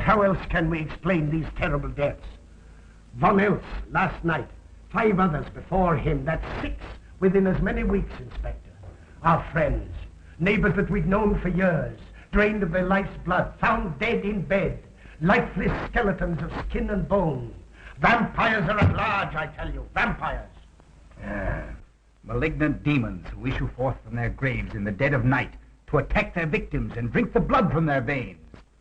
how else can we explain these terrible deaths? One else last night, 5 others before him, that's 6 within as many weeks, Inspector. Our friends, neighbors that we'd known for years, drained of their life's blood, found dead in bed, lifeless skeletons of skin and bone. Vampires are at large, I tell you, vampires. Malignant demons who issue forth from their graves in the dead of night to attack their victims and drink the blood from their veins.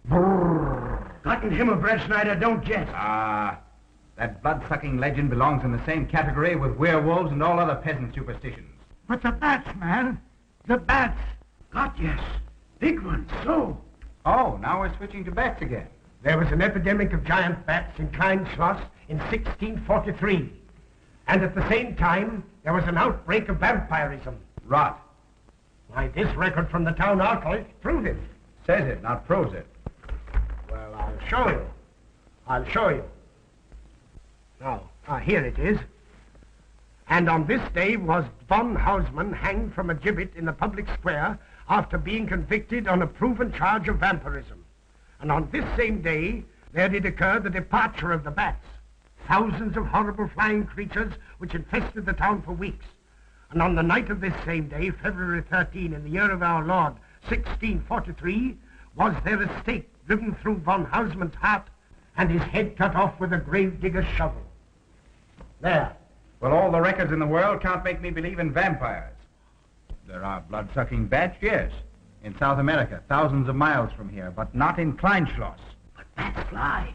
Brrr. Gotten him of Red Schneider, don't jest. That blood-sucking legend belongs in the same category with werewolves and all other peasant superstitions. But the bats, man. The bats. God, yes. Big ones, so. Oh, now we're switching to bats again. There was an epidemic of giant bats in Klineschloss in 1643. And at the same time, there was an outbreak of vampirism. Rot. Why, this record from the town archive proves it. Says it, not proves it. Well, I'll show you. I'll show you. Now, here it is. And on this day was von Hausmann hanged from a gibbet in the public square after being convicted on a proven charge of vampirism. And on this same day, there did occur the departure of the bats. Thousands of horrible flying creatures which infested the town for weeks. And on the night of this same day, February 13, in the year of our Lord, 1643, was there a stake driven through von Hausmann's heart and his head cut off with a grave digger's shovel. There. Well, all the records in the world can't make me believe in vampires. There are blood-sucking bats, yes. In South America, thousands of miles from here, but not in Klineschloss. But bats fly.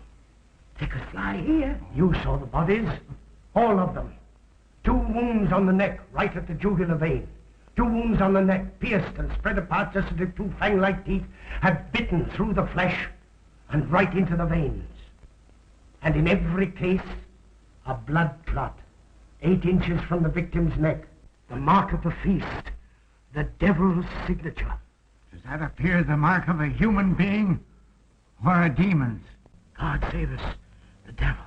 They could fly here. You saw the bodies. All of them. 2 wounds on the neck, right at the jugular vein. 2 wounds on the neck, pierced and spread apart just as if 2 fang-like teeth had bitten through the flesh and right into the veins. And in every case, a blood clot, 8 inches from the victim's neck. The mark of the feast. The devil's signature. Does that appear the mark of a human being or a demon's? God save us, the devil's.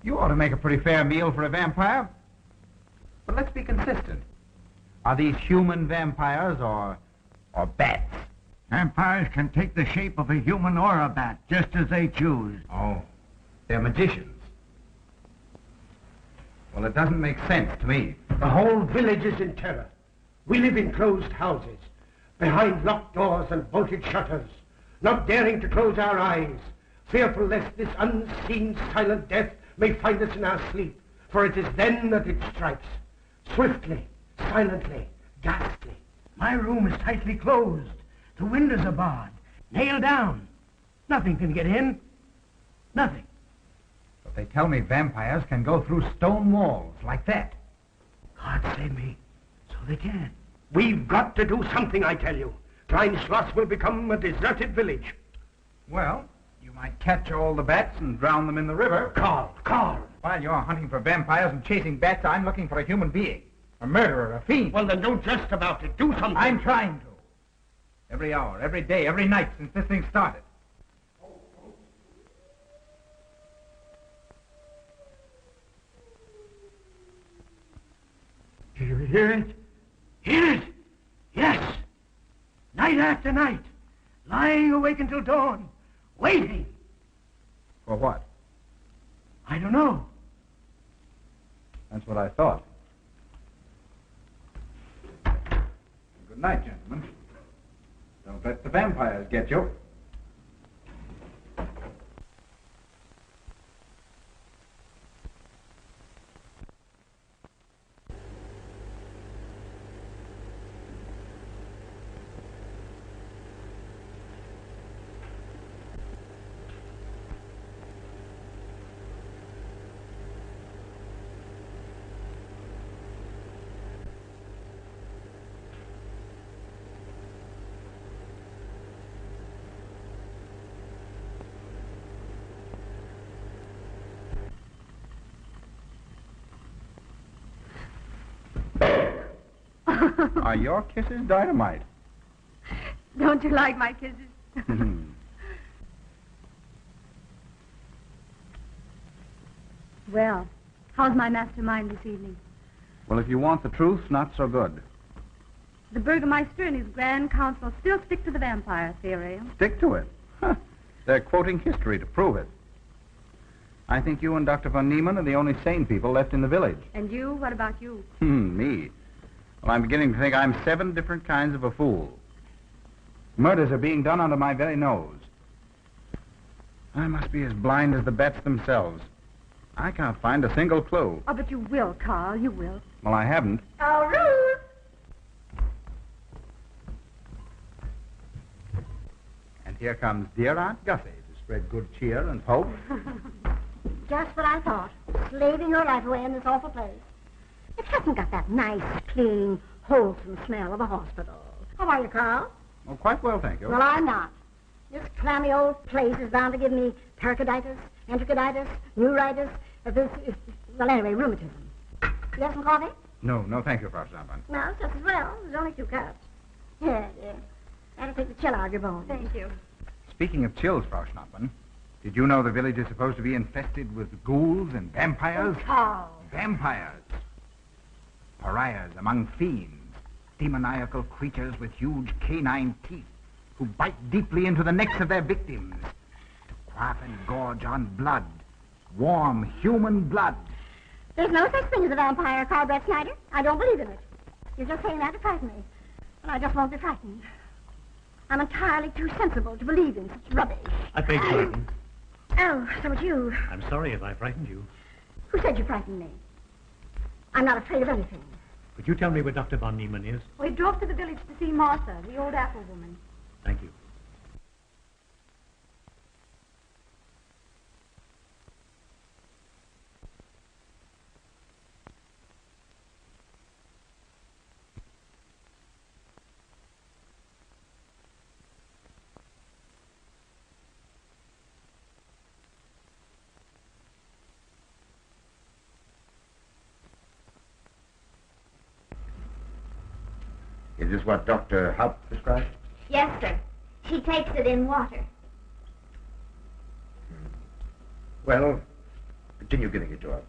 You ought to make a pretty fair meal for a vampire. But let's be consistent. Are these human vampires or bats? Vampires can take the shape of a human or a bat, just as they choose. Oh, they're magicians. Well, it doesn't make sense to me. The whole village is in terror. We live in closed houses, behind locked doors and bolted shutters, not daring to close our eyes, fearful lest this unseen silent death may find us in our sleep, for it is then that it strikes, swiftly, silently, ghastly. My room is tightly closed. The windows are barred, nailed down. Nothing can get in. Nothing. But they tell me vampires can go through stone walls like that. God save me. So they can. We've got to do something, I tell you. Klineschloss will become a deserted village. Well, you might catch all the bats and drown them in the river. Karl. While you're hunting for vampires and chasing bats, I'm looking for a human being. A murderer, a fiend. Well, then don't jest about it. Do something. I'm trying to. Every hour, every day, every night since this thing started. Do you hear it? Hear it? Yes. Night after night. Lying awake until dawn. Waiting. For what? I don't know. That's what I thought. Good night, gentlemen. Don't let the vampires get you. Are your kisses dynamite? Don't you like my kisses? Well, how's my mastermind this evening? Well, if you want the truth, not so good. The Burgermeister and his Grand Council still stick to the vampire theory. Stick to it. Huh. They're quoting history to prove it. I think you and Dr. von Niemann are the only sane people left in the village. And you? What about you? Me? Well, I'm beginning to think I'm 7 different kinds of a fool. Murders are being done under my very nose. I must be as blind as the bats themselves. I can't find a single clue. Oh, but you will, Carl. You will. Well, I haven't. Oh, Ruth! And here comes dear Aunt Gussie to spread good cheer and hope. Just what I thought. Slaving your life away in this awful place. It hasn't got that nice, clean, wholesome smell of a hospital. How are you, Carl? Oh, quite well, thank you. Well, I'm not. This clammy old place is bound to give me pericarditis, enterocolitis, neuritis, well, anyway, rheumatism. You have some coffee? No, thank you, Frau Stampmann. No, just as well. There's only 2 cups. Yeah. That'll take the chill out of your bones. Thank you. Speaking of chills, Frau Stampmann, did you know the village is supposed to be infested with ghouls and vampires? Oh, Carl. Vampires. Pariahs among fiends. Demoniacal creatures with huge canine teeth who bite deeply into the necks of their victims to quaff and gorge on blood. Warm human blood. There's no such thing as a vampire, Carl Brett Snyder. I don't believe in it. You're just saying that to frighten me. And I just won't be frightened. I'm entirely too sensible to believe in such rubbish. I beg pardon. Oh, so it's you. I'm sorry if I frightened you. Who said you frightened me? I'm not afraid of anything. Could you tell me where Dr. von Niemann is? We drove to the village to see Martha, the old apple woman. Thank you. Is this what Dr. Haupt prescribed? Yes, sir. She takes it in water. Well, continue giving it to her.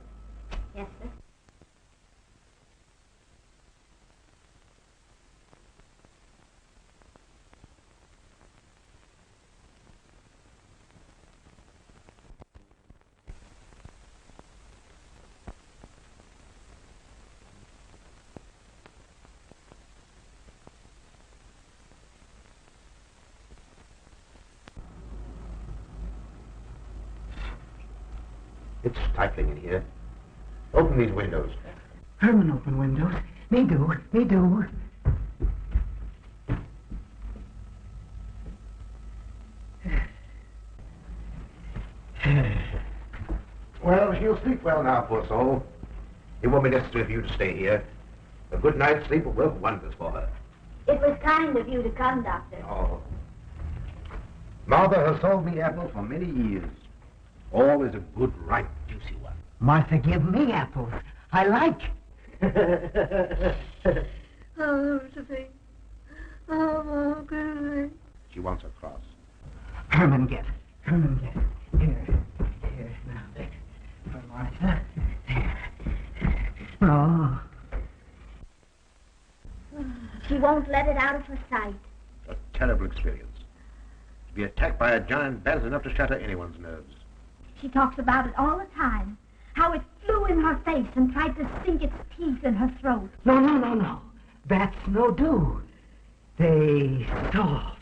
Yes, sir. It's stifling in here. Open these windows. Herman, open windows. Me do. Well, she'll sleep well now, poor soul. It won't be necessary for you to stay here. A good night's sleep will work wonders for her. It was kind of you to come, Doctor. Oh. Martha has sold me apples for many years. Always a good, ripe, juicy one. Martha, give me apples. I like. Oh, Josephine. Oh, good. She wants a cross. Herman, get. Here. Now, there. For Martha. There. Oh. She won't let it out of her sight. A terrible experience. To be attacked by a giant bat is enough to shatter anyone's nerves. She talks about it all the time. How it flew in her face and tried to sink its teeth in her throat. No. Bats no do. They soft,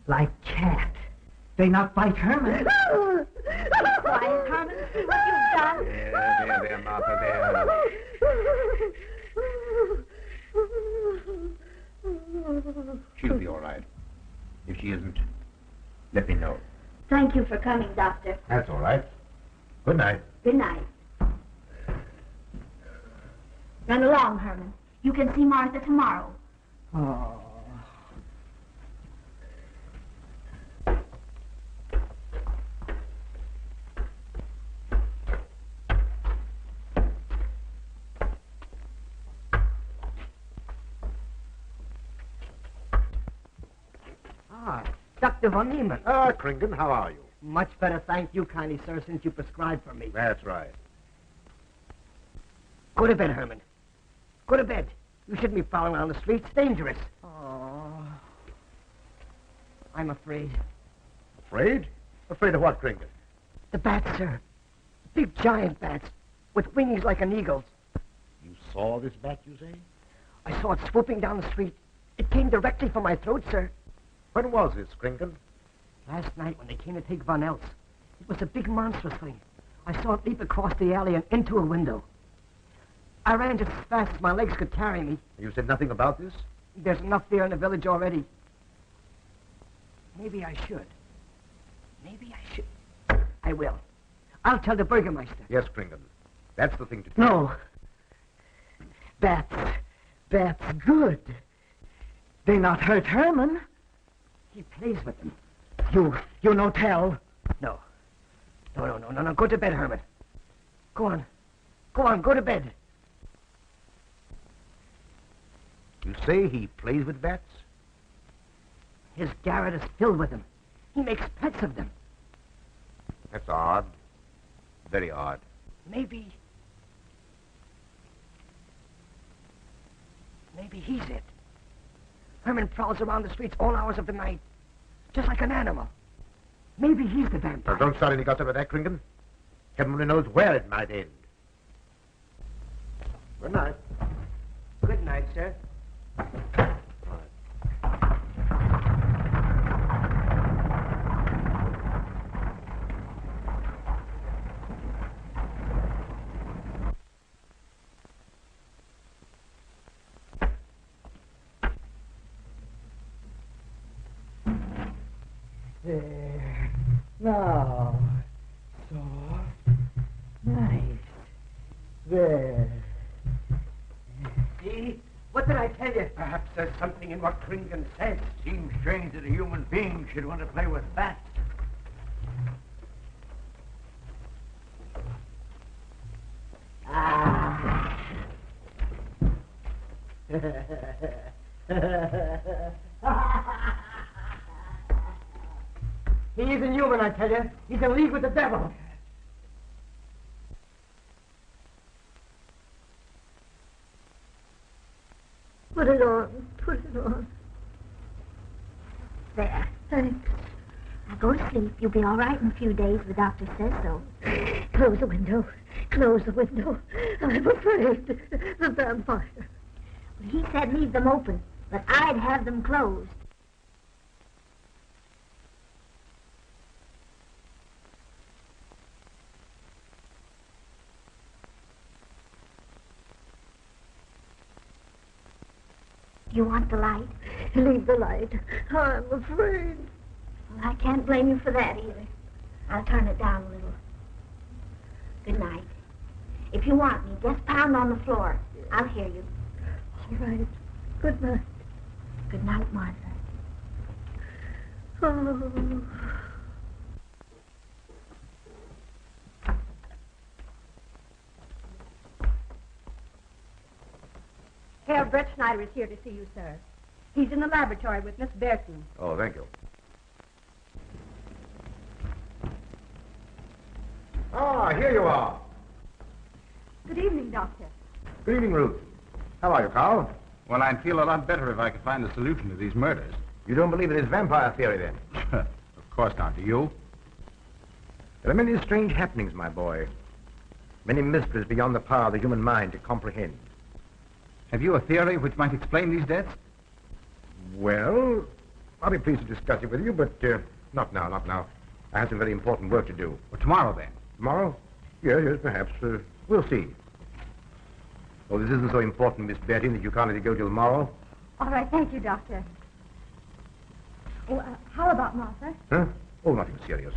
like cat. They not bite Herman. Be quiet, Herman. See what you've done. There, Martha, there. She'll be all right. If she isn't, let me know. Thank you for coming, Doctor. That's all right. Good night. Good night. Run along, Herman. You can see Martha tomorrow. Oh. Dr. von Niemann. Ah, Kringen, how are you? Much better, thank you kindly, sir, since you prescribed for me. That's right. Go to bed, Herman. Go to bed. You shouldn't be prowling around the streets. Dangerous. Oh. I'm afraid. Afraid? Afraid of what, Kringle? The bats, sir. Big giant bats with wings like an eagle's. You saw this bat, you say? I saw it swooping down the street. It came directly for my throat, sir. When was this, Kringle? Last night when they came to take Von Else. It was a big monstrous thing. I saw it leap across the alley and into a window. I ran just as fast as my legs could carry me. You said nothing about this? There's enough fear in the village already. Maybe I should. Maybe I should. I will. I'll tell the Burgermeister. Yes, Kringle. That's the thing to do. No. Bats. Bats good. They not hurt Herman. He plays with them. You no tell. No. No. Go to bed, Herman. Go on. Go to bed. You say he plays with bats? His garret is filled with them. He makes pets of them. That's odd. Very odd. Maybe he's it. Herman prowls around the streets all hours of the night, just like an animal. Maybe he's the vampire. Now, don't start any gossip about that, Kringle. Heaven only knows where it might end. Good night. Good night, sir. There. Now. Soft. Nice. There. See? What did I tell you? Perhaps there's something in what Kringle says. Seems strange that a human being should want to play with bats. He isn't human, I tell you. He's in league with the devil. Put it on. Put it on. There. Thanks. Now go to sleep. You'll be all right in a few days. The doctor says so. Close the window. Close the window. I'm afraid. The vampire. Well, he said leave them open, but I'd have them closed. You want the light? Leave the light. I'm afraid. Well, I can't blame you for that either. I'll turn it down a little. Good night. If you want me, just pound on the floor. I'll hear you. All right. Good night. Good night, Martha. Oh. Herr Brett Schneider is here to see you, sir. He's in the laboratory with Miss Berton. Oh, thank you. Ah, here you are. Good evening, Doctor. Good evening, Ruth. How are you, Karl? Well, I'd feel a lot better if I could find a solution to these murders. You don't believe in his vampire theory, then? Of course not. Do you? There are many strange happenings, my boy. Many mysteries beyond the power of the human mind to comprehend. Have you a theory which might explain these deaths? Well, I'll be pleased to discuss it with you, but not now. I have some very important work to do. Well, tomorrow, then. Tomorrow? Yes, perhaps. We'll see. Oh, this isn't so important, Miss Betty, that you can't let it go till tomorrow. All right, thank you, Doctor. Oh, how about Martha? Huh? Oh, nothing serious.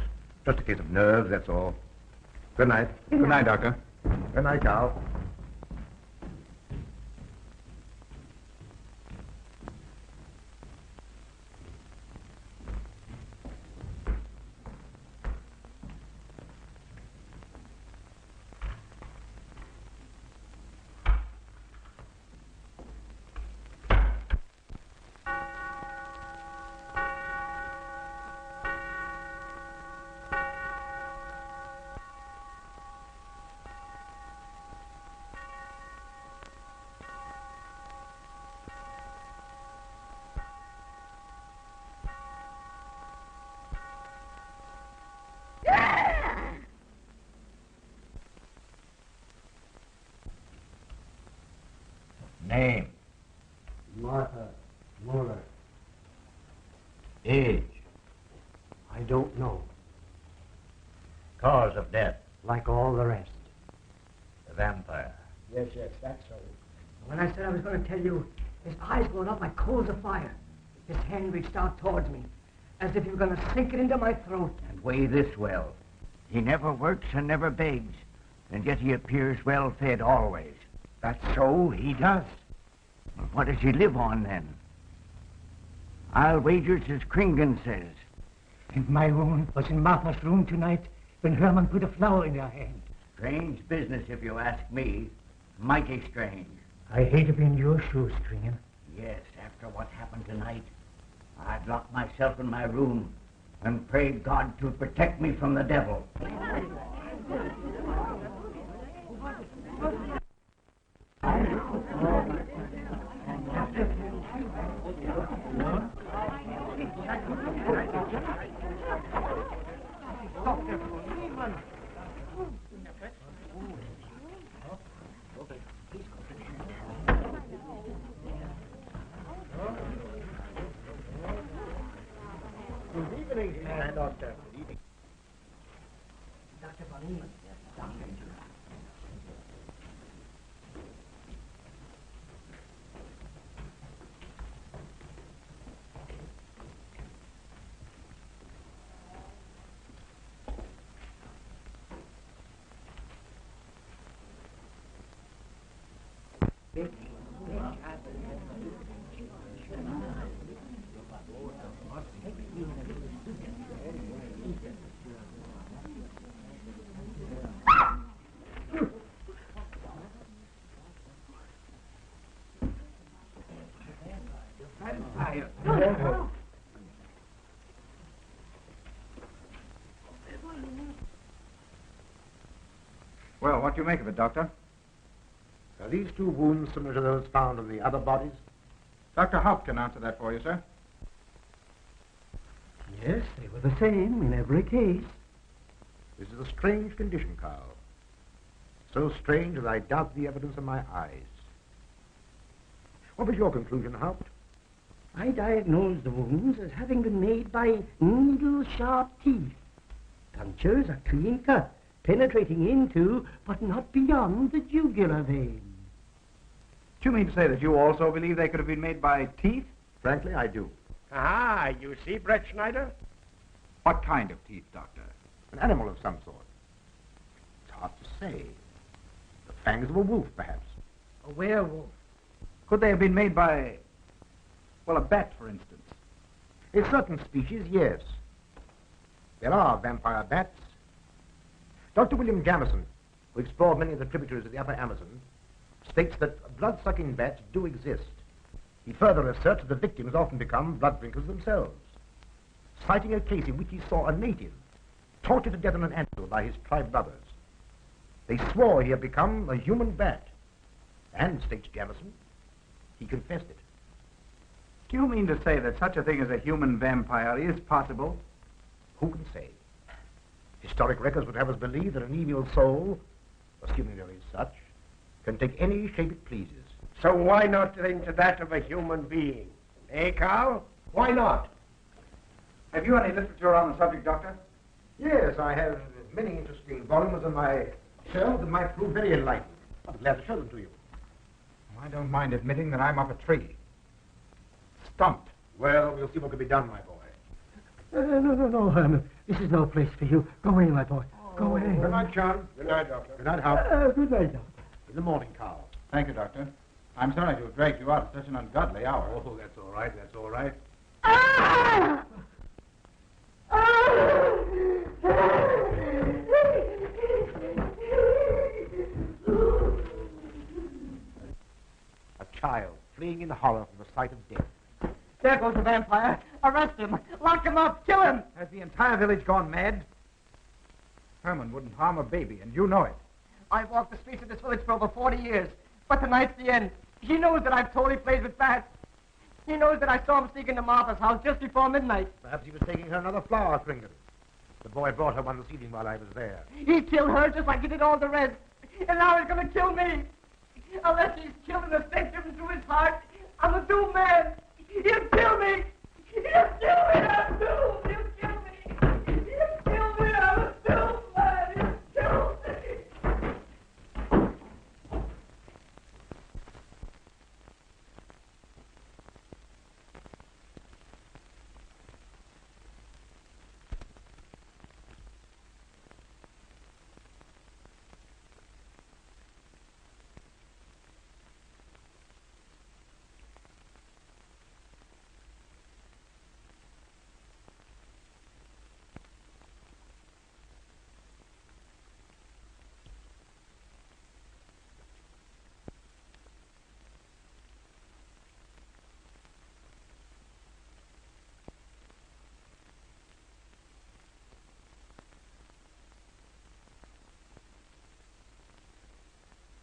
Just a case of nerves, that's all. Good night. Good night, Doctor. Good night, Carl. Name. Martha Muller. Age. I don't know. Cause of death. Like all the rest. The vampire. Yes, that's so. When I said I was going to tell you, his eyes glowed up like coals of fire. His hand reached out towards me, as if he were going to sink it into my throat. And weigh this well. He never works and never begs, and yet he appears well fed always. That's so, he does. Well, what does he live on, then? I'll wager it's as Kringen says. And my wound was in Martha's room tonight when Herman put a flower in her hand. Strange business, if you ask me. Mighty strange. I hate to be in your shoes, Kringen. Yes, after what happened tonight, I'd lock myself in my room and pray God to protect me from the devil. Dr. von Niemann. Well, what do you make of it, Doctor? Are these two wounds similar to those found in the other bodies? Dr. Haupt can answer that for you, sir. Yes, they were the same in every case. This is a strange condition, Karl. So strange that I doubt the evidence of my eyes. What was your conclusion, Haupt? I diagnosed the wounds as having been made by needle-sharp teeth. Punctures are clean cut, penetrating into, but not beyond, the jugular vein. Do you mean to say that you also believe they could have been made by teeth? Frankly, I do. Ah, you see, Brett Schneider? What kind of teeth, Doctor? An animal of some sort. It's hard to say. The fangs of a wolf, perhaps. A werewolf. Could they have been made by, well, a bat, for instance? In certain species, yes. There are vampire bats. Dr. William Jamison, who explored many of the tributaries of the upper Amazon, states that blood-sucking bats do exist. He further asserts that the victims often become blood drinkers themselves, citing a case in which he saw a native tortured to death on an anthill by his tribe brothers. They swore he had become a human bat, and, states Jamison, he confessed it. Do you mean to say that such a thing as a human vampire is possible? Who can say? Historic records would have us believe that an evil soul, assuming there is such, can take any shape it pleases. So why not think to that of a human being? Eh, Karl? Why not? Have you any literature on the subject, Doctor? Yes, I have many interesting volumes on my shelf that might prove very enlightening. I'll be glad to show them to you. I don't mind admitting that I'm up a tree. Stumped. Well, we'll see what can be done, my boy. No, Herman. This is no place for you. Go away, my boy. Go away. Good night, John. Good night, Doctor. Good night, Howard. Good night, Doctor. In the morning, Karl. Thank you, Doctor. I'm sorry to have dragged you out at such an ungodly hour. Oh, that's all right. That's all right. Ah! A child fleeing in horror from the sight of death. There goes the vampire. Arrest him. Lock him up. Kill him. Has the entire village gone mad? Herman wouldn't harm a baby, and you know it. I've walked the streets of this village for over 40 years, but tonight's the end. He knows that I've totally played with bats. He knows that I saw him sneak into Martha's house just before midnight. Perhaps he was taking her another flower, Kringen. The boy brought her one this evening while I was there. He killed her just like he did all the rest. And now he's going to kill me. Unless he's killed an victim through his heart, I'm a doomed man. He'll kill me. He'll kill me. I'm doomed. He'll kill me. He'll kill me. I'm a doomed man. He'll kill me.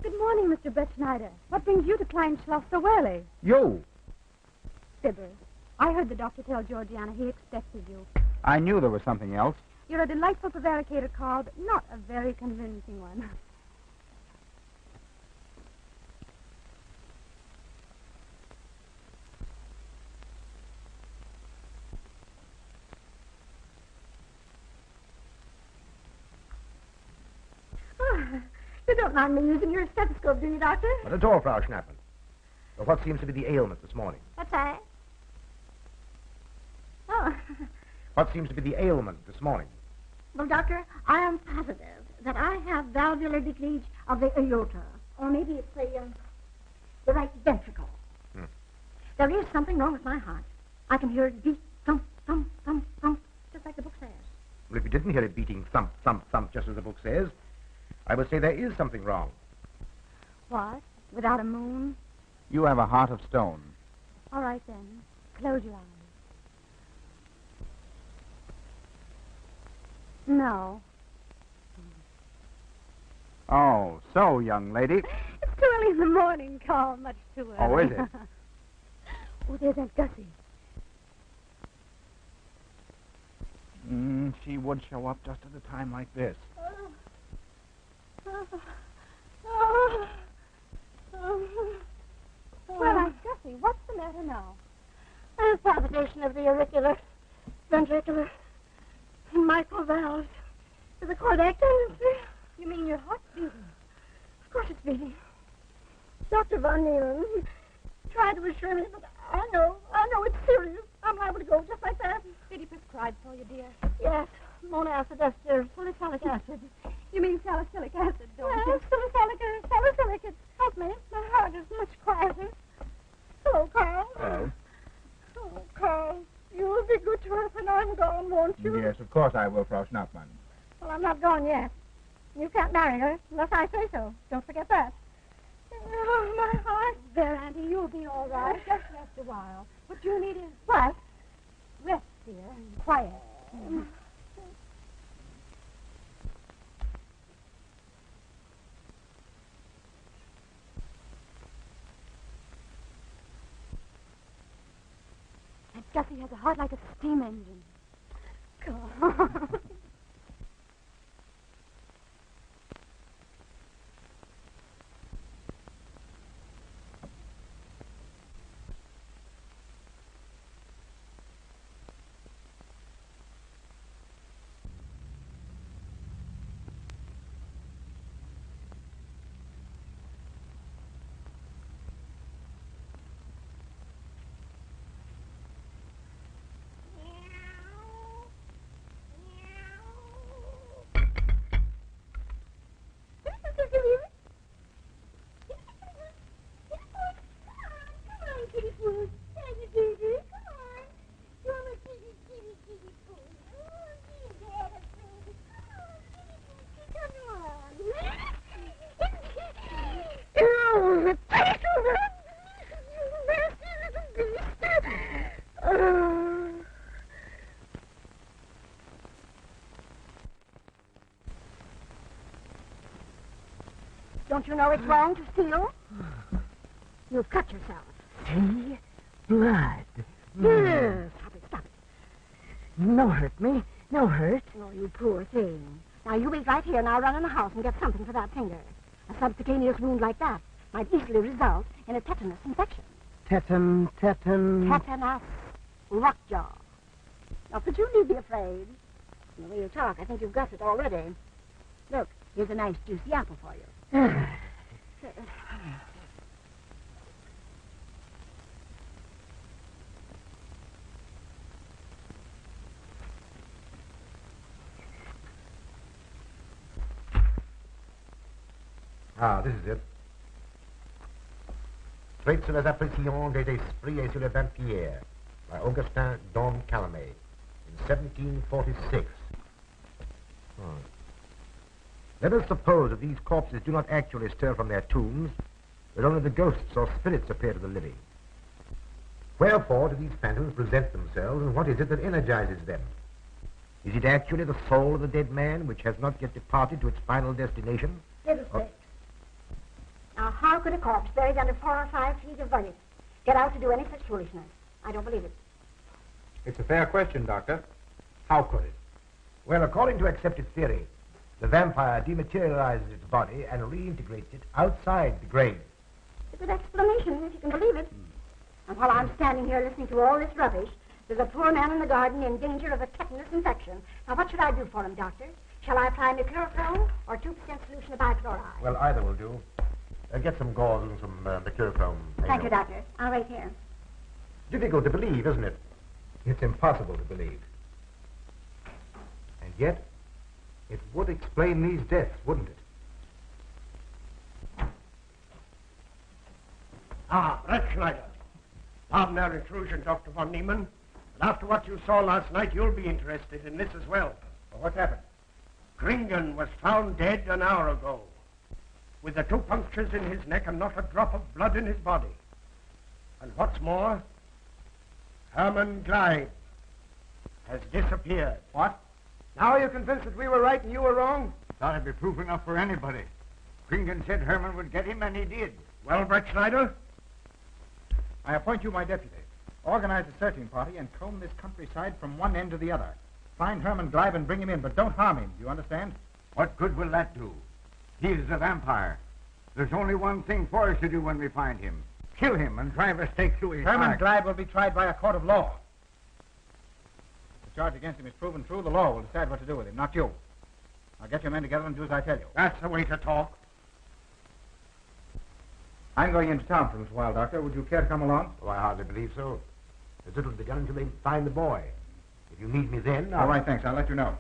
Good morning, Mr. Brettschneider. What brings you to Klineschloss so early? You! Fibber, I heard the doctor tell Georgiana he expected you. I knew there was something else. You're a delightful prevaricator, Karl, but not a very convincing one. You don't mind me using your stethoscope, do you, Doctor? Not at all, Frau Schnappen. But what seems to be the ailment this morning? What's that? Oh. What seems to be the ailment this morning? Well, Doctor, I am positive that I have valvular leakage of the aorta. Or maybe it's the right ventricle. There is something wrong with my heart. I can hear it beat, thump, thump, thump, thump, just like the book says. Well, if you didn't hear it beating thump, thump, thump, just as the book says, I would say there is something wrong. What? Without a moon? You have a heart of stone. All right, then. Close your eyes. No. Oh, so, young lady. It's too early in the morning, Karl. Much too early. Oh, is it? Oh, there's Aunt Gussie. She would show up just at a time like this. Well, Aunt Gussie, what's the matter now? A palpitation of the auricular, ventricular, microvalves. Is the cord acting? You mean your heart's beating? Of course it's beating. Dr. von Niemann tried to assure me, but I know it's serious. I'm liable to go just like that. Did he prescribe for you, dear? Yes, monacid ester, salicylic acid. You mean salicylic acid, don't Yes, you? salicylic acid. Help me. My heart is much quieter. Hello, Karl. Hello. Oh, Karl, you will be good to her when I'm gone, won't you? Yes, of course I will, Frau Schnappmann. Well, I'm not gone yet. You can't marry her unless I say so. Don't forget that. Oh, my heart. There, Auntie, you'll be all right. Just rest a while. What you need is What? rest, dear, and quiet. Aunt Gussie has a heart like a steam engine. Don't you know it's wrong to steal? You've cut yourself. See? Blood. Yes. Stop it. No hurt me. No hurt. Oh, you poor thing. Now, you wait right here and I'll run in the house and get something for that finger. A subcutaneous wound like that might easily result in a tetanus infection. Tetanus Lockjaw. Now, but you need be afraid. From the way you talk, I think you've got it already. Look, here's a nice juicy apple for you. Ah, this is it. Traits sur les appréciations des esprits et sur les vampires by Augustin Don Calame in 1746. Let us suppose that these corpses do not actually stir from their tombs, but only the ghosts or spirits appear to the living. Wherefore do these phantoms present themselves, and what is it that energizes them? Is it actually the soul of the dead man which has not yet departed to its final destination? Fiddlesticks. Now, how could a corpse buried under 4 or 5 feet of vomit get out to do any such foolishness? I don't believe it. It's a fair question, Doctor. How could it? Well, according to accepted theory, the vampire dematerializes its body and reintegrates it outside the grave. It's a good explanation, if you can believe it. And while I'm standing here listening to all this rubbish, there's a poor man in the garden in danger of a tetanus infection. Now, what should I do for him, Doctor? Shall I apply mercurochrome or 2% solution of bichloride? Well, either will do. Get some gauze and some mercurochrome. Thank you, Doctor. I'll wait here. Difficult to believe, isn't it? It's impossible to believe. And yet, it would explain these deaths, wouldn't it? Ah, Brett Schneider. Pardon our intrusion, Dr. von Niemann. But after what you saw last night, you'll be interested in this as well. Well, what's happened? Kringen was found dead an hour ago, with the 2 punctures in his neck and not a drop of blood in his body. And what's more, Herman Gleib has disappeared. What? Now are you convinced that we were right and you were wrong? Thought it'd be proof enough for anybody. Kringen said Herman would get him, and he did. Well, Brett Schneider? I appoint you my deputy. Organize a searching party and comb this countryside from one end to the other. Find Herman Gleib and bring him in, but don't harm him. Do you understand? What good will that do? He is a vampire. There's only one thing for us to do when we find him. Kill him and drive a stake through his Herman heart. Gleib will be tried by a court of law. If the charge against him is proven true, the law will decide what to do with him, not you. Now get your men together and do as I tell you. That's the way to talk. I'm going into town for a little while, Doctor. Would you care to come along? Oh, I hardly believe so. There's little to be done until they find the boy. If you need me then, All right, thanks. I'll let you know.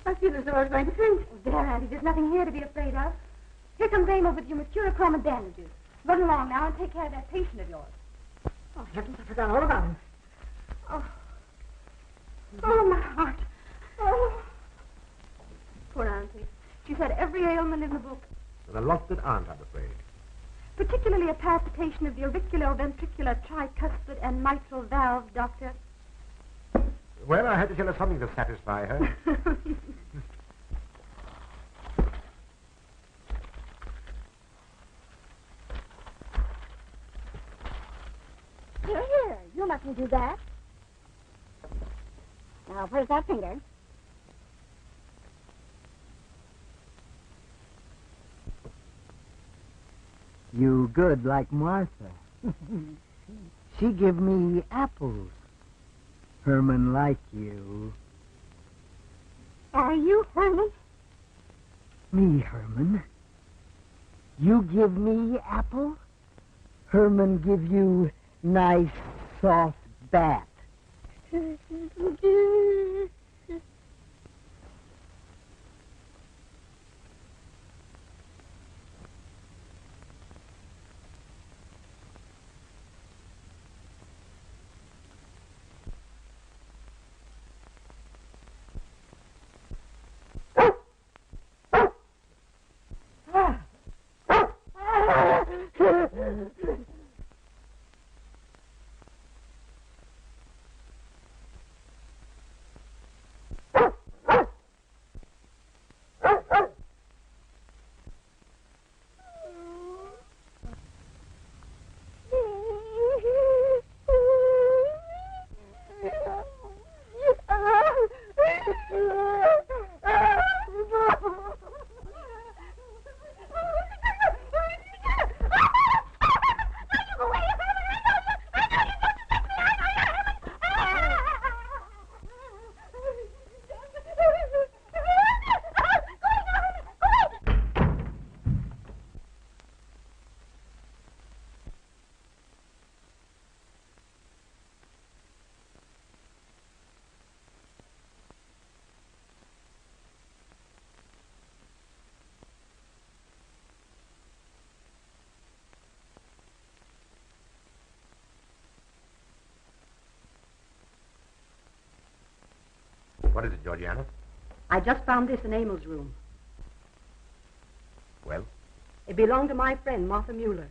I feel as though I was going to faint. Oh, there, Auntie, there's nothing here to be afraid of. Here comes Ramo with your mercurochrome and bandages. Run along now and take care of that patient of yours. Oh, heavens, I forgot all about him. Oh, my heart. Oh. Poor Auntie. She's had every ailment in the book, and a lot that aren't, I'm afraid. particularly a palpitation of the auriculoventricular tricuspid and mitral valve, Doctor. Well, I had to tell her something to satisfy her. Here, you mustn't do that. Now, where's that finger? You good like Martha. She give me apples. Herman like you. Are you Herman? Me, Herman. You give me apple. Herman give you nice soft bat. What is it, Georgiana? I just found this in Emil's room. Well, It belonged to my friend, Martha Mueller.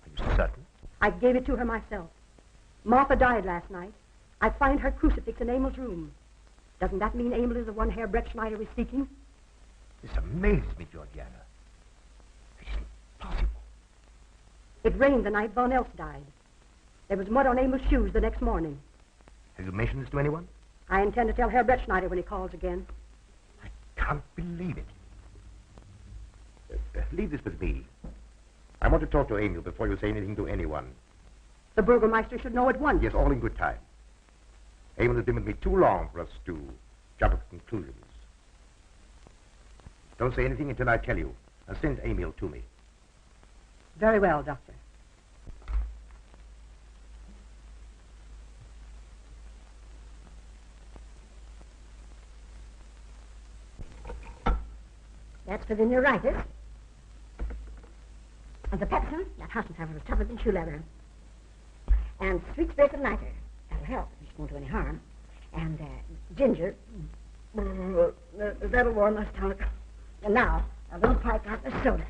are you certain? I gave it to her myself. Martha died last night. I find her crucifix in Emil's room. Doesn't that mean Emil is the one Herr Brettschneider is seeking? This amazes me, Georgiana. It's impossible. It rained the night Von Elst died. There was mud on Emil's shoes the next morning. Have you mentioned this to anyone? I intend to tell Herr Brettschneider when he calls again. I can't believe it. Leave this with me. I want to talk to Emil before you say anything to anyone. The Burgermeister should know at once. Yes, all in good time. Emil has been with me too long for us to jump at conclusions. Don't say anything until I tell you. And send Emil to me. Very well, Doctor. That's for the neuritis. And the pepsin, that Hassenpfeffer was tougher than shoe leather. And sweet spirit lighter. That'll help. It won't do any harm. And ginger. That'll warm my stomach. And now, a little pipe out the soda.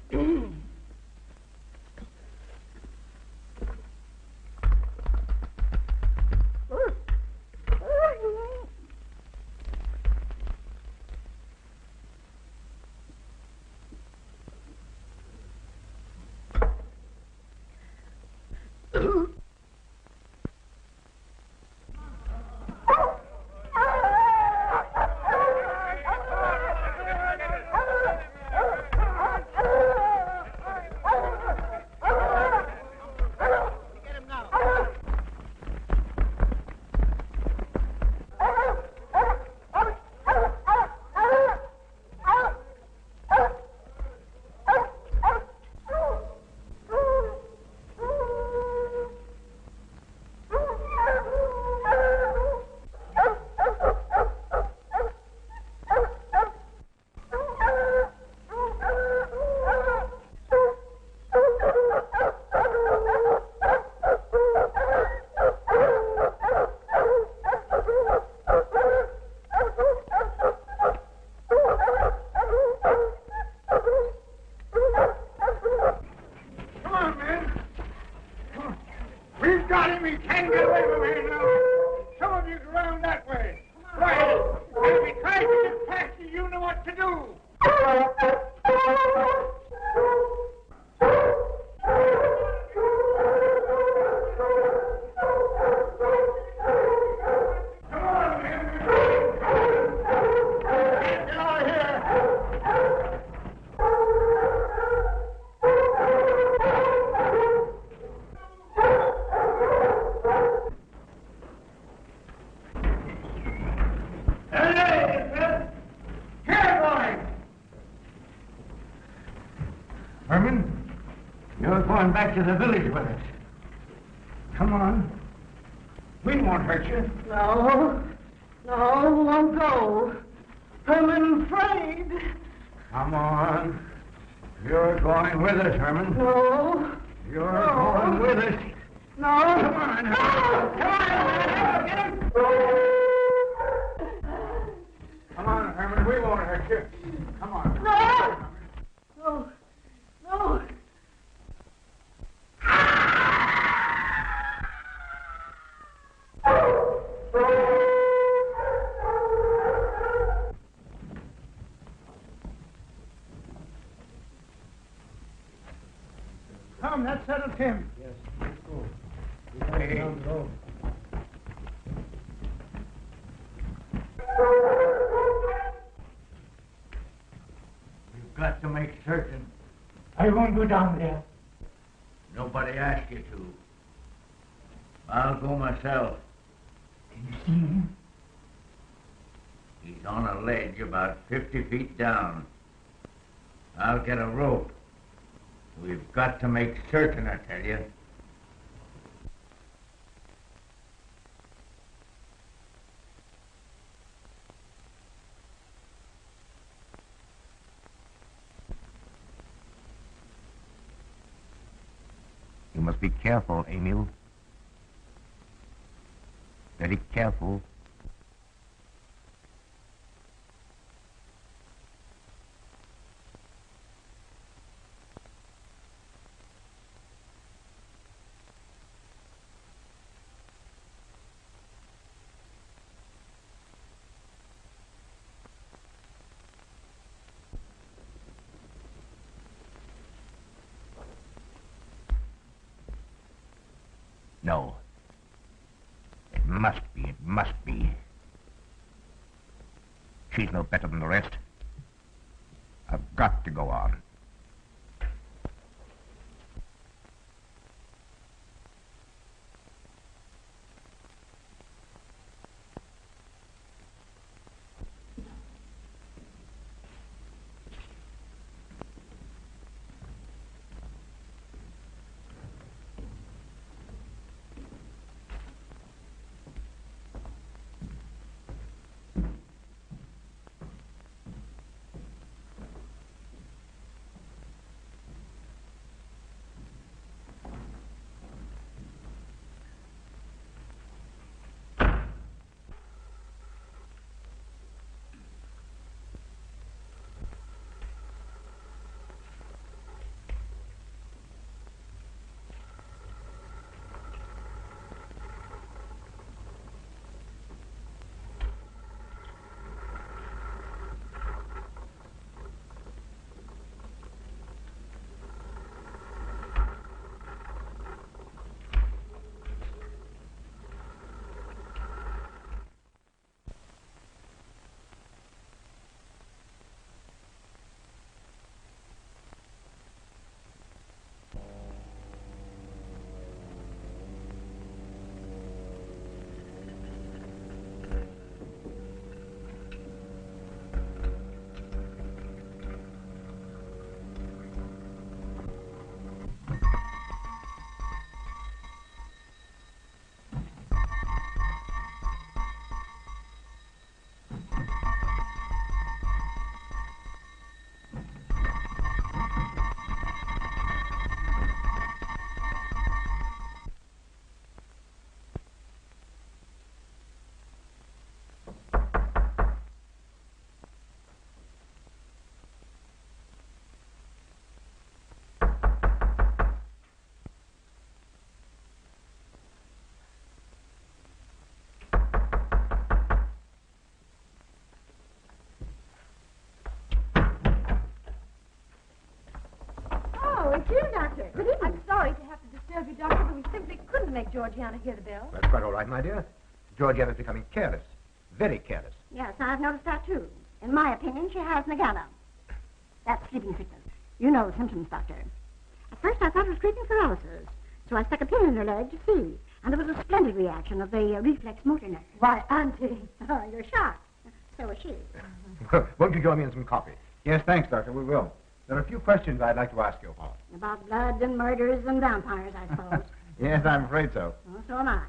Herman, you're going back to the village with us. Come on. We won't hurt you. No, won't go. I'm afraid. Come on. You're going with us, Herman. No. You're going with us. No. Come on, Herman. Come on, Herman. We won't hurt you. Come on. No. Come, that settles him. Yes, let's go. Hey. Down the road. You've got to make certain. I won't go down there. Nobody asked you to. I'll go myself. Can you see him? He's on a ledge about 50 feet down. I'll get a rope. We've got to make certain, I tell you. You must be careful, Emil. Very careful. No. It must be, it must be. She's no better than the rest. I've got to go on. It's you, Doctor. Good evening. I'm sorry to have to disturb you, Doctor, but we simply couldn't make Georgiana hear the bell. That's quite all right, my dear. Georgiana's becoming careless. Very careless. Yes, I've noticed that, too. In my opinion, she has nagana. That's sleeping sickness. You know the symptoms, Doctor. At first, I thought it was creeping paralysis, so I stuck a pin in her leg to see, and there was a splendid reaction of the reflex motor nerve. Why, Auntie. Oh, you're shocked. So is she. Won't you join me in some coffee? Yes, thanks, Doctor. We will. There are a few questions I'd like to ask you about. About blood and murders and vampires, I suppose. Yes, I'm afraid so. Well, so am I.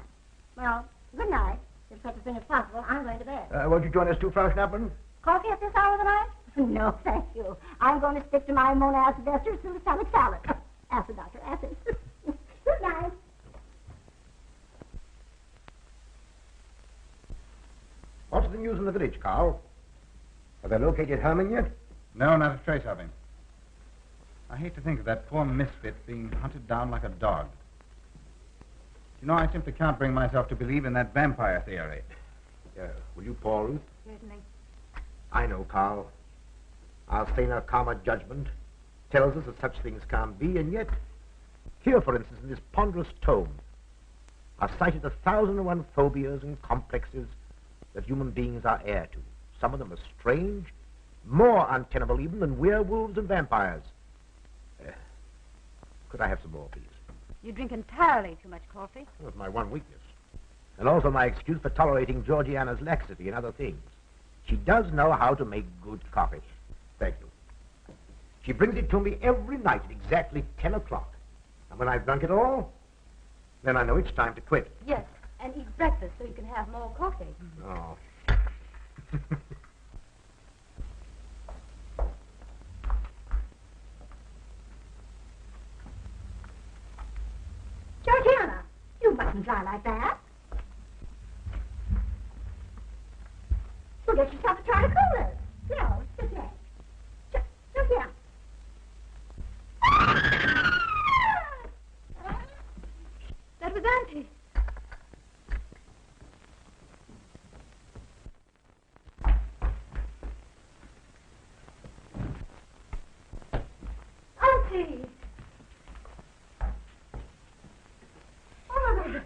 Well, good night. If such a thing is possible, I'm going to bed. Won't you join us too, Frau Schnappmann? Coffee at this hour of the night? No, thank you. I'm going to stick to my monacid ester suicide salad. Acid, Doctor, acid. Good night. What's the news in the village, Karl? Have they located Herman yet? No, not a trace of him. I hate to think of that poor misfit being hunted down like a dog. You know, I simply can't bring myself to believe in that vampire theory. Will you pour, Ruth? Certainly. I know, Karl. Our saner, calmer judgment tells us that such things can't be, and yet, here, for instance, in this ponderous tome, are cited 1,001 phobias and complexes that human beings are heir to. Some of them are strange, more untenable even than werewolves and vampires. Could I have some more, please? You drink entirely too much coffee. That's my one weakness. And also my excuse for tolerating Georgiana's laxity and other things. She does know how to make good coffee. Thank you. She brings it to me every night at exactly 10 o'clock. And when I've drunk it all, then I know it's time to quit. Yes, and eat breakfast so you can have more coffee. Oh. Georgiana, you mustn't lie like that. You'll get yourself a try to cool it. No, sit there. Georgiana. That was Auntie. Auntie! Oh,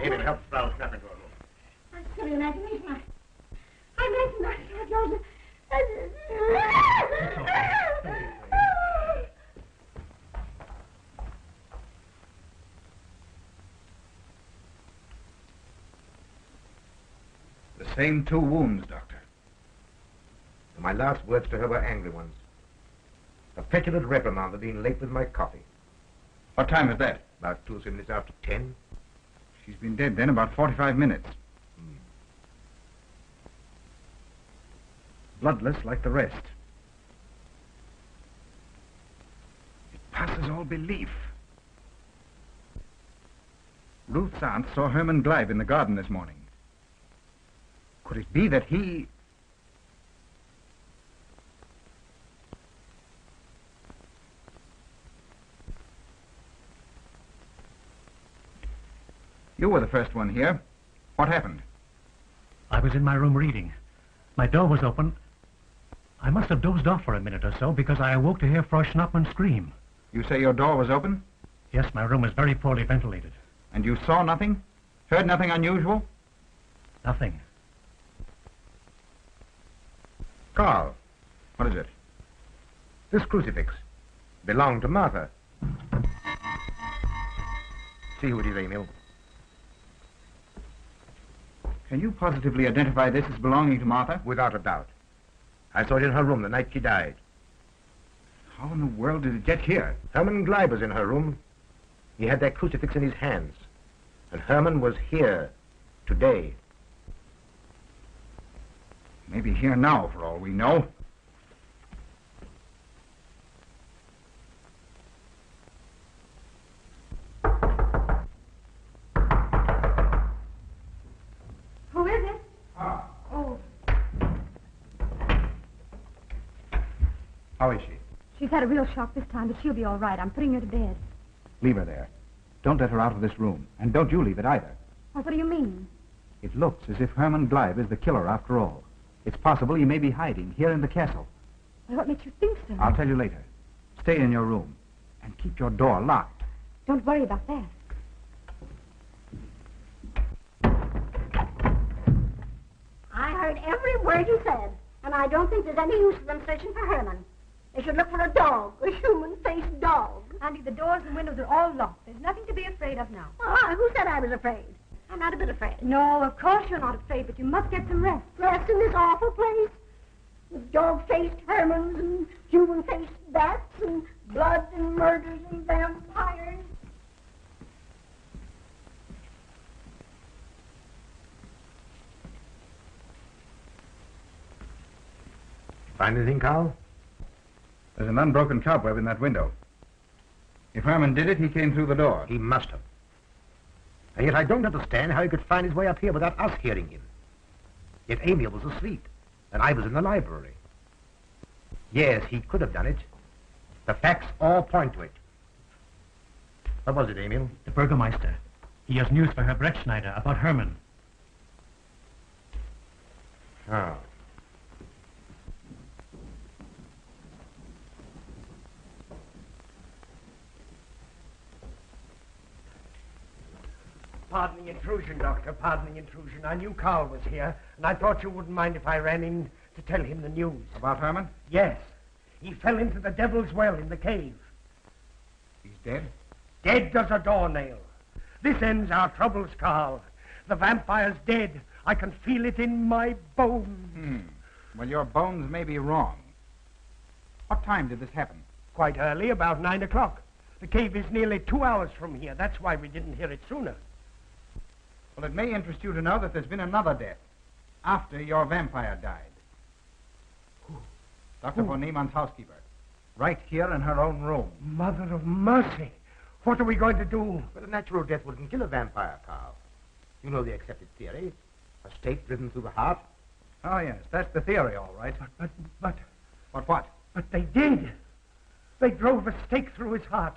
in and help Sprout snap into a room. I'm still in imagination. I'm imagination, Joseph. The same 2 wounds, Doctor. And my last words to her were angry ones. A petulant reprimand for being late with my coffee. What time is that? About 2 or 3 minutes after 10. She's been dead then about 45 minutes. Bloodless like the rest. It passes all belief. Ruth's aunt saw Herman Gleib in the garden this morning. Could it be that he... You were the first one here. What happened? I was in my room reading. My door was open. I must have dozed off for a minute or so because I awoke to hear Frau Schnappmann scream. You say your door was open? Yes, my room is very poorly ventilated. And you saw nothing? Heard nothing unusual? Nothing. Karl, What is it? this crucifix belonged to Martha. See who it is, Emil. Can you positively identify this as belonging to Martha? Without a doubt. I saw it in her room the night she died. How in the world did it get here? Herman Gleib was in her room. He had that crucifix in his hands. And Herman was here today. Maybe here now, for all we know. Who is it? Ah. Oh, How is she? She's had a real shock this time, but she'll be all right. I'm putting her to bed. Leave her there. Don't let her out of this room. And don't you leave it either. Well, what do you mean? It looks as if Herman Gleib is the killer after all. It's possible he may be hiding here in the castle. Well, what makes you think so? I'll tell you later. Stay in your room and keep your door locked. Don't worry about that. I heard every word you said, and I don't think there's any use of them searching for Herman. They should look for a dog, a human-faced dog. Auntie, the doors and windows are all locked. There's nothing to be afraid of now. Who said I was afraid? I'm not a bit afraid. No, of course you're not afraid, but you must get some rest. Rest in this awful place? With dog-faced Hermans and human-faced bats and blood and murders and vampires. Find anything, Karl? There's an unbroken cobweb in that window. If Herman did it, he came through the door. He must have. And yet I don't understand how he could find his way up here without us hearing him. Yet Emil was asleep, and I was in the library. Yes, he could have done it. The facts all point to it. What was it, Emil? The Burgermeister. He has news for Herr Brettschneider about Herman. Oh. Pardon the intrusion, Doctor. Pardon the intrusion. I knew Karl was here, and I thought you wouldn't mind if I ran in to tell him the news. About Herman? Yes. He fell into the devil's well in the cave. He's dead? Dead as a doornail. This ends our troubles, Karl. The vampire's dead. I can feel it in my bones. Well, your bones may be wrong. What time did this happen? Quite early, about 9 o'clock. The cave is nearly 2 hours from here. That's why we didn't hear it sooner. Well, it may interest you to know that there's been another death after your vampire died. Dr. von Niemann's housekeeper. Right here in her own room. Mother of mercy. What are we going to do? But a natural death wouldn't kill a vampire, Karl. You know the accepted theory. A stake driven through the heart. Oh, yes, that's the theory, all right. But What? But they did. They drove a stake through his heart.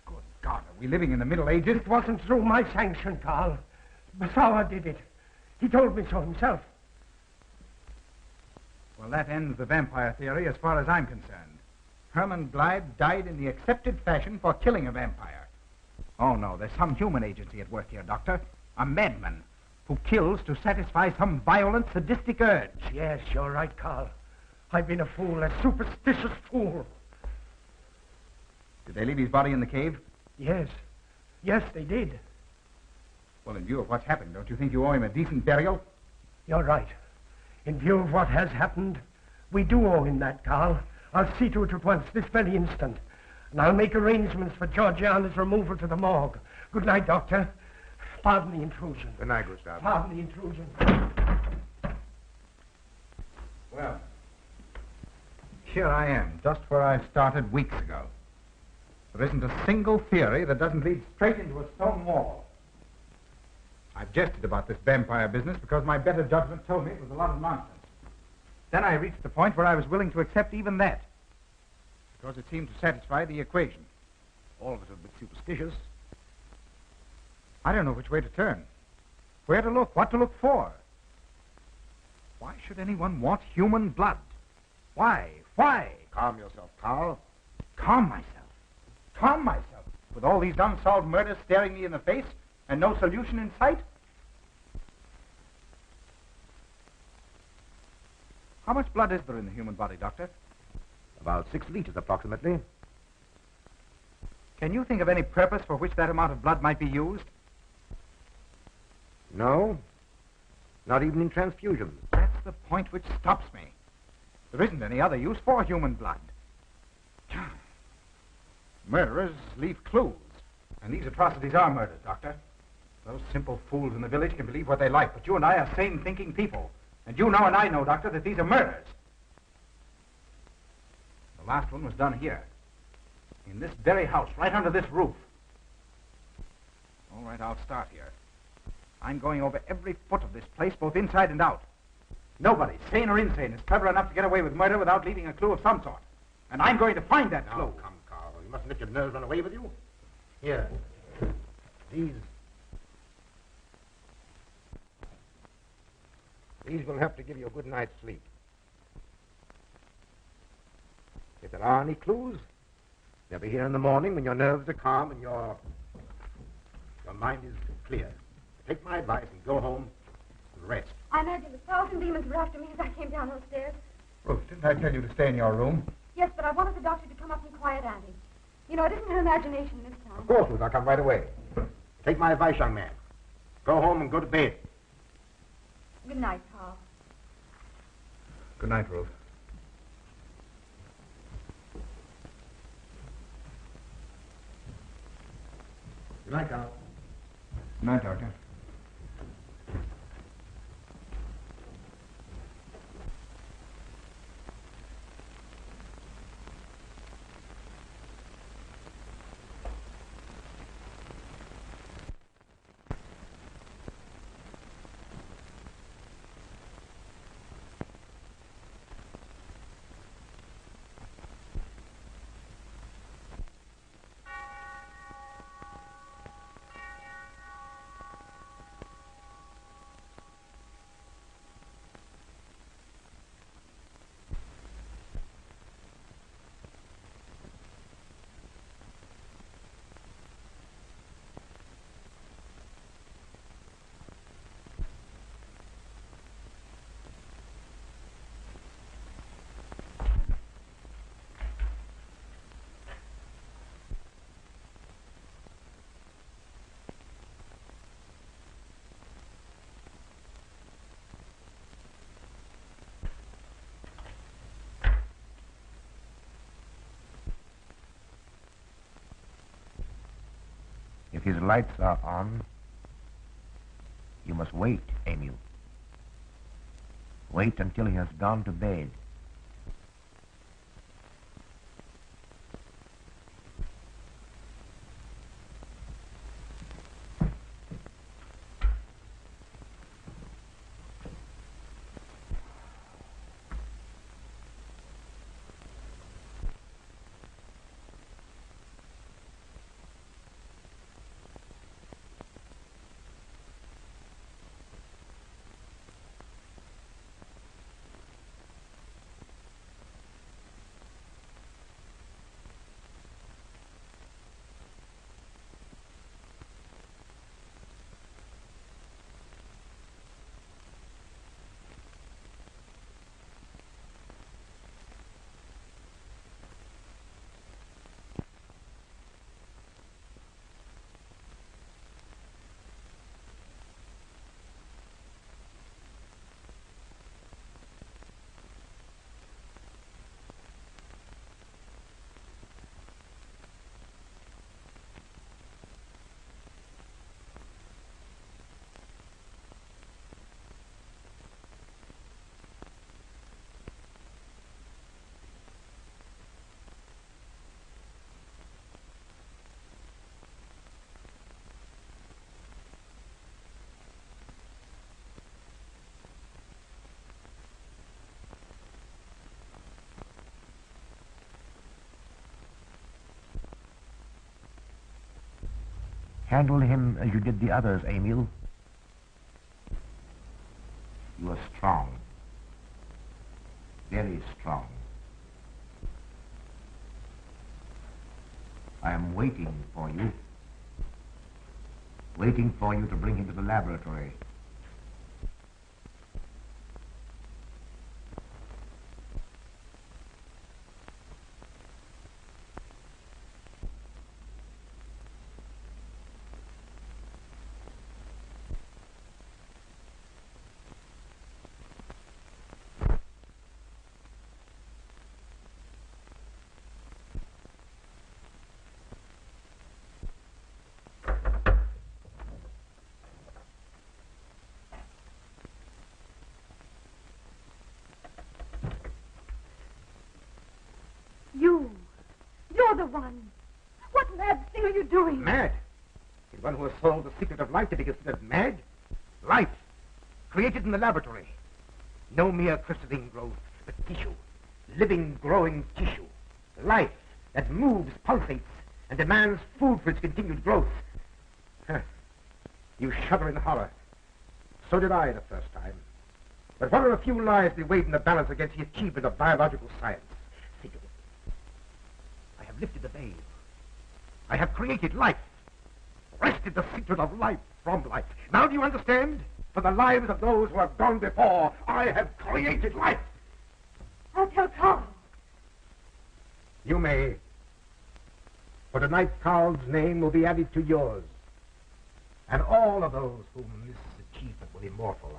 Good God, are we living in the Middle Ages? It wasn't through my sanction, Karl. Basawa did it. He told me so himself. Well, that ends the vampire theory as far as I'm concerned. Herman Gleib died in the accepted fashion for killing a vampire. Oh, no, there's some human agency at work here, Doctor. A madman who kills to satisfy some violent, sadistic urge. Yes, you're right, Karl. I've been a fool, a superstitious fool. Did they leave his body in the cave? Yes. Yes, they did. Well, in view of what's happened, don't you think you owe him a decent burial? You're right. In view of what has happened, we do owe him that, Karl. I'll see to it at once, this very instant. And I'll make arrangements for Georgiana's removal to the morgue. Good night, Doctor. Pardon the intrusion. Good night, Gustav. Pardon the intrusion. Well, here I am, just where I started weeks ago. There isn't a single theory that doesn't lead straight into a stone wall. I've jested about this vampire business because my better judgment told me it was a lot of nonsense. Then I reached the point where I was willing to accept even that, because it seemed to satisfy the equation. All of it a bit superstitious. I don't know which way to turn, where to look, what to look for. Why should anyone want human blood? Why? Why? Calm yourself, Karl. Calm myself. Calm myself. With all these unsolved murders staring me in the face and no solution in sight? How much blood is there in the human body, Doctor? About 6 liters, approximately. Can you think of any purpose for which that amount of blood might be used? No. Not even in transfusion. That's the point which stops me. There isn't any other use for human blood. Murderers leave clues. And these atrocities are murders, Doctor. Those simple fools in the village can believe what they like, but you and I are sane, thinking people. And you know and I know, Doctor, that these are murders. The last one was done here. In this very house, right under this roof. All right, I'll start here. I'm going over every foot of this place, both inside and out. Nobody, sane or insane, is clever enough to get away with murder without leaving a clue of some sort. And I'm going to find that clue. Now, come, Karl. You mustn't let your nerves run away with you. Here. These will help to give you a good night's sleep. If there are any clues, they'll be here in the morning when your nerves are calm and your mind is clear. Take my advice and go home and rest. I imagine 1,000 demons were after me as I came down those stairs. Ruth, didn't I tell you to stay in your room? Yes, but I wanted the doctor to come up and quiet Annie. You know, it isn't her imagination this time. Of course, Ruth, I'll come right away. Take my advice, young man. Go home and go to bed. Good night, Karl. Good night, Ruth. Good night, Karl. Good night, Doctor. If his lights are on, you must wait, Emil. Wait until he has gone to bed. Handle him as you did the others, Emil. You are strong. Very strong. I am waiting for you. Waiting for you to bring him to the laboratory. You're the one. What mad thing are you doing? Mad? The one who has solved the secret of life to be considered mad? Life, created in the laboratory. No mere crystalline growth, but tissue. Living, growing tissue. Life that moves, pulsates, and demands food for its continued growth. You shudder in horror. So did I the first time. But what are a few lives we weighed in the balance against the achievement of biological science? Think of it. I have lifted the veil. I have created life. Wrested the secret of life from life. Now do you understand? For the lives of those who have gone before, I have created life. I'll tell Karl. You may. For tonight, Karl's name will be added to yours. And all of those whom this achievement will immortalize.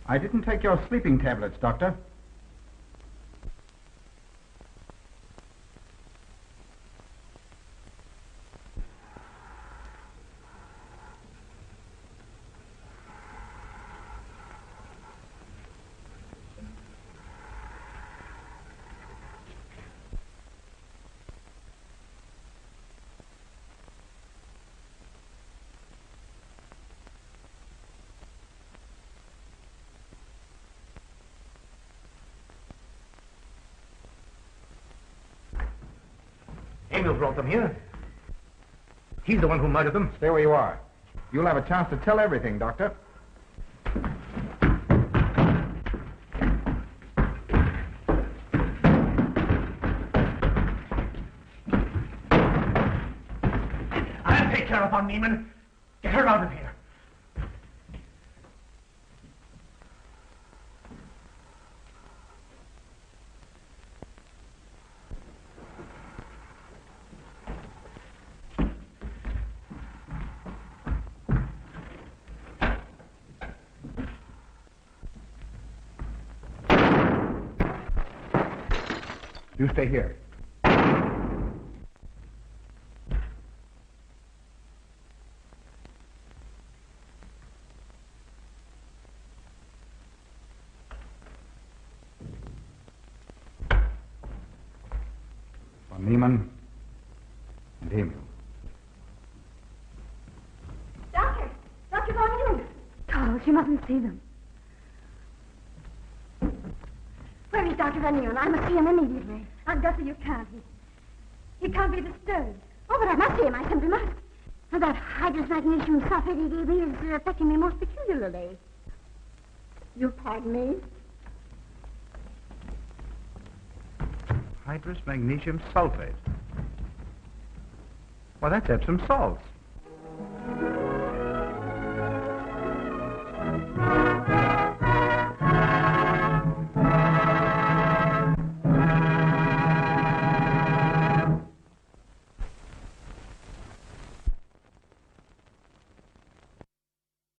I didn't take your sleeping tablets, Doctor. Emil brought them here. He's the one who murdered them. Stay where you are. You'll have a chance to tell everything, Doctor. I'll take care of her, Niemann. Get her out of here. You stay here. For Niemann and Emil. Doctor! Dr. Von Karl, you mustn't see them. Dr. Van Nieuwen. I must see him immediately. Augusta, you can't. He can't be disturbed. Oh, but I must see him. I simply must. And that hydrous magnesium sulfate he gave me is affecting me most peculiarly. You pardon me? Hydrous magnesium sulfate. Well, that's Epsom salts.